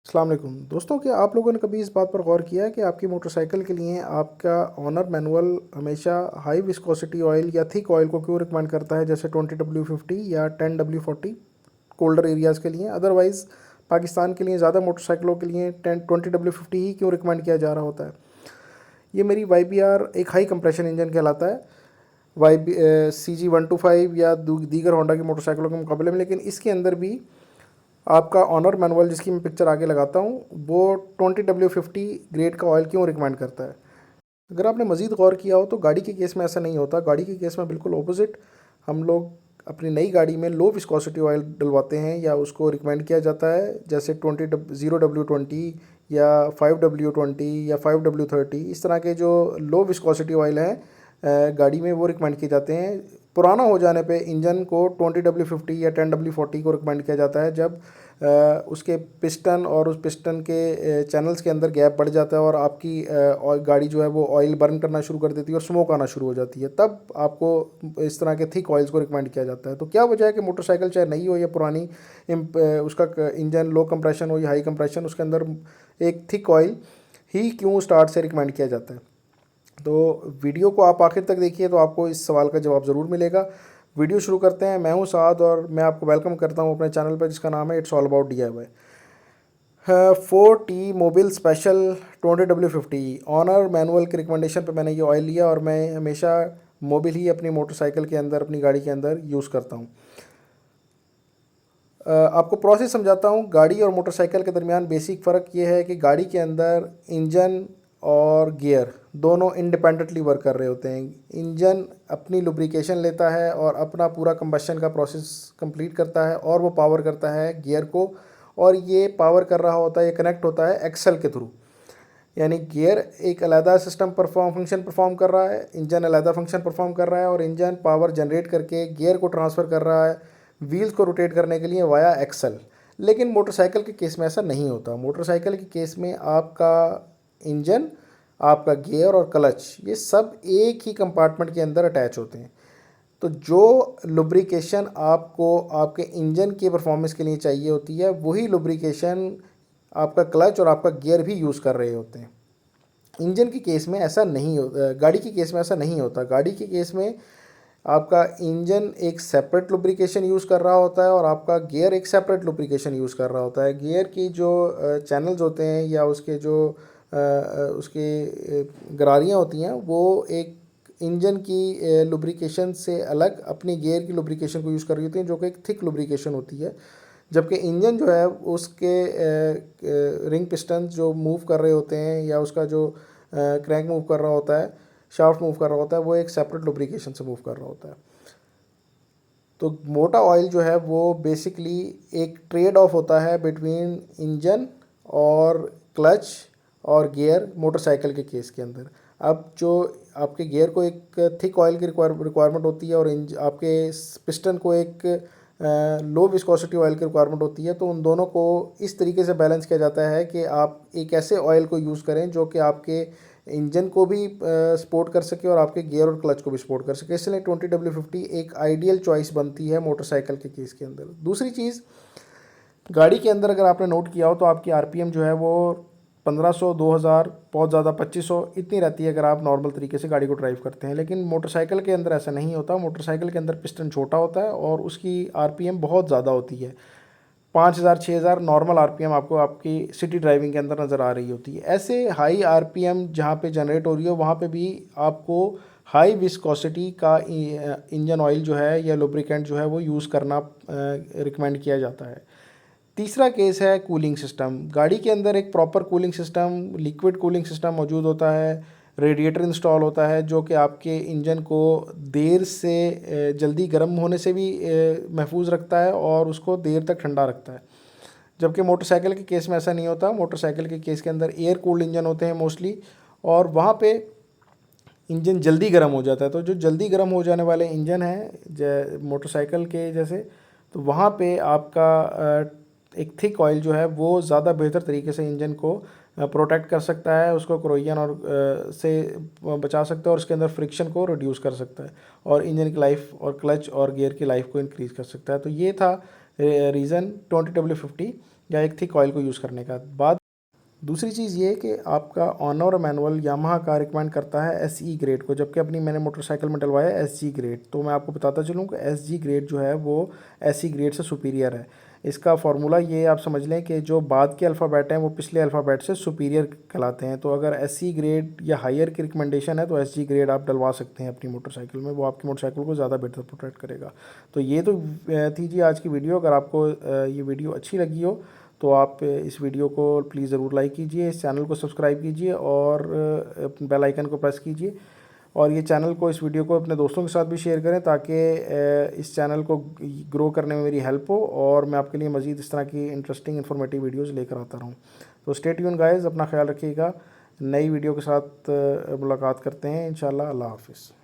अस्सलाम वालेकुम दोस्तों, क्या आप लोगों ने कभी इस बात पर गौर किया है कि आपकी मोटरसाइकिल के लिए आपका ऑनर मैनुअल हमेशा हाई विस्कोसिटी ऑयल या थिक ऑयल को क्यों रिकमेंड करता है, जैसे 20W50 या 10W40 कोल्डर एरियाज़ के लिए। अदरवाइज़ पाकिस्तान के लिए ज़्यादा मोटरसाइकिलों के लिए 20W50 ही क्यों रिकमेंड किया जा रहा होता है। ये मेरी YBR एक हाई कंप्रेशन इंजन कहलाता है, CG125 या दीगर होंडा की मोटरसाइकिलों के मुकाबले में। लेकिन इसके अंदर भी आपका ऑनर मैनुअल, जिसकी मैं पिक्चर आगे लगाता हूँ, वो 20W50 ग्रेड का ऑयल क्यों रिकमेंड करता है। अगर आपने मज़ीद गौर किया हो तो गाड़ी के केस में ऐसा नहीं होता। गाड़ी के केस में बिल्कुल ऑपोजिट, हम लोग अपनी नई गाड़ी में लो विस्कोसिटी ऑयल डलवाते हैं या उसको रिकमेंड किया जाता है, जैसे 0W20 या 5W20 या 5W30। इस तरह के जो लो विस्कोसिटी ऑयल हैं गाड़ी में, वो रिकमेंड किए जाते हैं। पुराना हो जाने पे इंजन को 20W50 या 10W40 को रिकमेंड किया जाता है जब उसके पिस्टन और उस पिस्टन के चैनल्स के अंदर गैप बढ़ जाता है और आपकी गाड़ी जो है वो ऑयल बर्न करना शुरू कर देती है और स्मोक आना शुरू हो जाती है। तब आपको इस तरह के थिक ऑयल्स को रिकमेंड किया जाता है। तो क्या वजह है कि मोटरसाइकिल चाहे नई हो या पुरानी, उसका इंजन लो कंप्रेशन हो या हाई कंप्रेशन, उसके अंदर एक थिक ऑयल ही क्यों स्टार्ट से रिकमेंड किया जाता है। तो वीडियो को आप आखिर तक देखिए तो आपको इस सवाल का जवाब ज़रूर मिलेगा। वीडियो शुरू करते हैं। मैं हूं साद और मैं आपको वेलकम करता हूं अपने चैनल पर, जिसका नाम है it's all about DIY। 4T Mobil special 20W50 owner manual के रिकमेंडेशन पे मैंने ये ऑयल लिया और मैं हमेशा मोबिल ही अपनी मोटरसाइकिल के अंदर, अपनी गाड़ी के अंदर यूज़ करता हूँ। आपको प्रोसेस समझाता हूँ। गाड़ी और मोटरसाइकिल के दरमियान बेसिक फ़र्क ये है कि गाड़ी के अंदर इंजन और गियर दोनों इंडिपेंडेंटली वर्क कर रहे होते हैं। इंजन अपनी लुब्रिकेशन लेता है और अपना पूरा कंबशन का प्रोसेस कंप्लीट करता है और वो पावर करता है गियर को, और ये पावर कर रहा होता है, ये कनेक्ट होता है एक्सेल के थ्रू। यानी गियर एक अलहदा सिस्टम फंक्शन परफॉर्म कर रहा है, इंजन अलहदा फंक्शन परफॉर्म कर रहा है, और इंजन पावर जनरेट करके गियर को ट्रांसफ़र कर रहा है व्हील्स को रोटेट करने के लिए वाया एक्सेल। लेकिन मोटरसाइकिल के केस में ऐसा नहीं होता। मोटरसाइकिल के केस में आपका इंजन, आपका गियर और क्लच, ये सब एक ही कंपार्टमेंट के अंदर अटैच होते हैं। तो जो लुब्रिकेशन आपको आपके इंजन की परफॉर्मेंस के लिए चाहिए होती है, वही लुब्रिकेशन आपका क्लच और आपका गियर भी यूज़ कर रहे होते हैं। इंजन के केस में ऐसा नहीं होता, गाड़ी के केस में ऐसा नहीं होता। गाड़ी के केस में आपका इंजन एक सेपरेट लुब्रिकेशन यूज़ कर रहा होता है और आपका गियर एक सेपरेट लुब्रिकेशन यूज़ कर रहा होता है। गियर की जो चैनल्स होते हैं या उसके जो उसकी गरारियाँ होती हैं, वो एक इंजन की लुब्रिकेशन से अलग अपनी गियर की लुब्रिकेशन को यूज़ कर रही होती हैं, जो कि एक थिक लुब्रिकेशन होती है। जबकि इंजन जो है उसके रिंग पिस्टन जो मूव कर रहे होते हैं या उसका जो क्रैंक मूव कर रहा होता है, शाफ्ट मूव कर रहा होता है, वो एक सेपरेट लुब्रिकेशन से मूव कर रहा होता है। तो मोटा ऑयल जो है वो बेसिकली एक ट्रेड ऑफ होता है बिटवीन इंजन और क्लच और गियर मोटरसाइकिल के केस के अंदर। अब जो आपके गियर को एक थिक ऑयल की रिक्वायरमेंट होती है और आपके पिस्टन को एक लो विस्कोसिटी ऑयल की रिक्वायरमेंट होती है, तो उन दोनों को इस तरीके से बैलेंस किया जाता है कि आप एक ऐसे ऑयल को यूज़ करें जो कि आपके इंजन को भी सपोर्ट कर सके और आपके गियर और क्लच को भी सपोर्ट कर सके। इसलिए 20W50 एक आइडियल चॉइस बनती है मोटरसाइकिल के केस के अंदर। दूसरी चीज़, गाड़ी के अंदर अगर आपने नोट किया हो तो आपकी RPM जो है वो 1500, 2000, बहुत ज़्यादा 2500 इतनी रहती है अगर आप नॉर्मल तरीके से गाड़ी को ड्राइव करते हैं। लेकिन मोटरसाइकिल के अंदर ऐसा नहीं होता। मोटरसाइकिल के अंदर पिस्टन छोटा होता है और उसकी RPM बहुत ज़्यादा होती है। 5000, 6000 नॉर्मल RPM आपको आपकी सिटी ड्राइविंग के अंदर नज़र आ रही होती है। ऐसे हाई RPM जहाँ पे जनरेट हो रही हो, वहाँ पे भी आपको हाई विस्कोसिटी का इंजन ऑयल जो है या लुब्रिकेंट जो है वो यूज़ करना रिकमेंड किया जाता है। तीसरा केस है कूलिंग सिस्टम। गाड़ी के अंदर एक proper cooling system, liquid cooling system मौजूद होता है। रेडिएटर इंस्टॉल होता है जो कि आपके इंजन को देर से जल्दी गर्म होने से भी महफूज रखता है और उसको देर तक ठंडा रखता है। जबकि मोटरसाइकिल के केस में ऐसा नहीं होता। मोटरसाइकिल के केस के अंदर एयर कूल्ड इंजन होते हैं मोस्टली, और वहाँ पे इंजन जल्दी गर्म हो जाता है। तो जो जल्दी गर्म हो जाने वाले इंजन हैं मोटरसाइकिल के जैसे, तो वहाँ पे आपका एक थिक ऑयल जो है वो ज़्यादा बेहतर तरीके से इंजन को प्रोटेक्ट कर सकता है, उसको क्रोजन और से बचा सकता है और उसके अंदर फ्रिक्शन को रिड्यूस कर सकता है और इंजन की लाइफ और क्लच और गियर की लाइफ को इंक्रीज़ कर सकता है। तो ये था रीज़न 20W50 या एक थिक ऑयल को यूज़ करने का। बाद दूसरी चीज़ ये है कि आपका ऑनर मैनुअल यामाहा का रिकमेंड करता है SE ग्रेड को, जबकि अपनी मैंने मोटरसाइकिल में डलवाया है SG ग्रेड। तो मैं आपको बताता चलूँ कि SG ग्रेड जो है वो SE ग्रेड से सुपीरियर है। इसका फार्मूला ये आप समझ लें कि जो बाद के अल्फ़ाबेट हैं वो पिछले अल्फ़ाबेट से सुपीरियर कहलाते हैं। तो अगर SE ग्रेड या हायर की रिकमेंडेशन है तो SG ग्रेड आप डलवा सकते हैं अपनी मोटरसाइकिल में, वो आपकी मोटरसाइकिल को ज़्यादा बेहतर प्रोटेक्ट करेगा। तो ये तो थी जी आज की वीडियो। अगर आपको ये वीडियो अच्छी लगी हो तो आप इस वीडियो को प्लीज़ ज़रूर लाइक कीजिए, इस चैनल को सब्सक्राइब कीजिए और बेल आइकन को प्रेस कीजिए। और ये चैनल को, इस वीडियो को अपने दोस्तों के साथ भी शेयर करें ताकि इस चैनल को ग्रो करने में मेरी हेल्प हो और मैं आपके लिए मज़ीद इस तरह की इंटरेस्टिंग इन्फॉर्मेटिव वीडियोज़ लेकर आता रहूँ। तो स्टे ट्यून गाइस, अपना ख्याल रखिएगा। नई वीडियो के साथ मुलाकात करते हैं इंशाल्लाह। अल्लाह हाफ़िज़।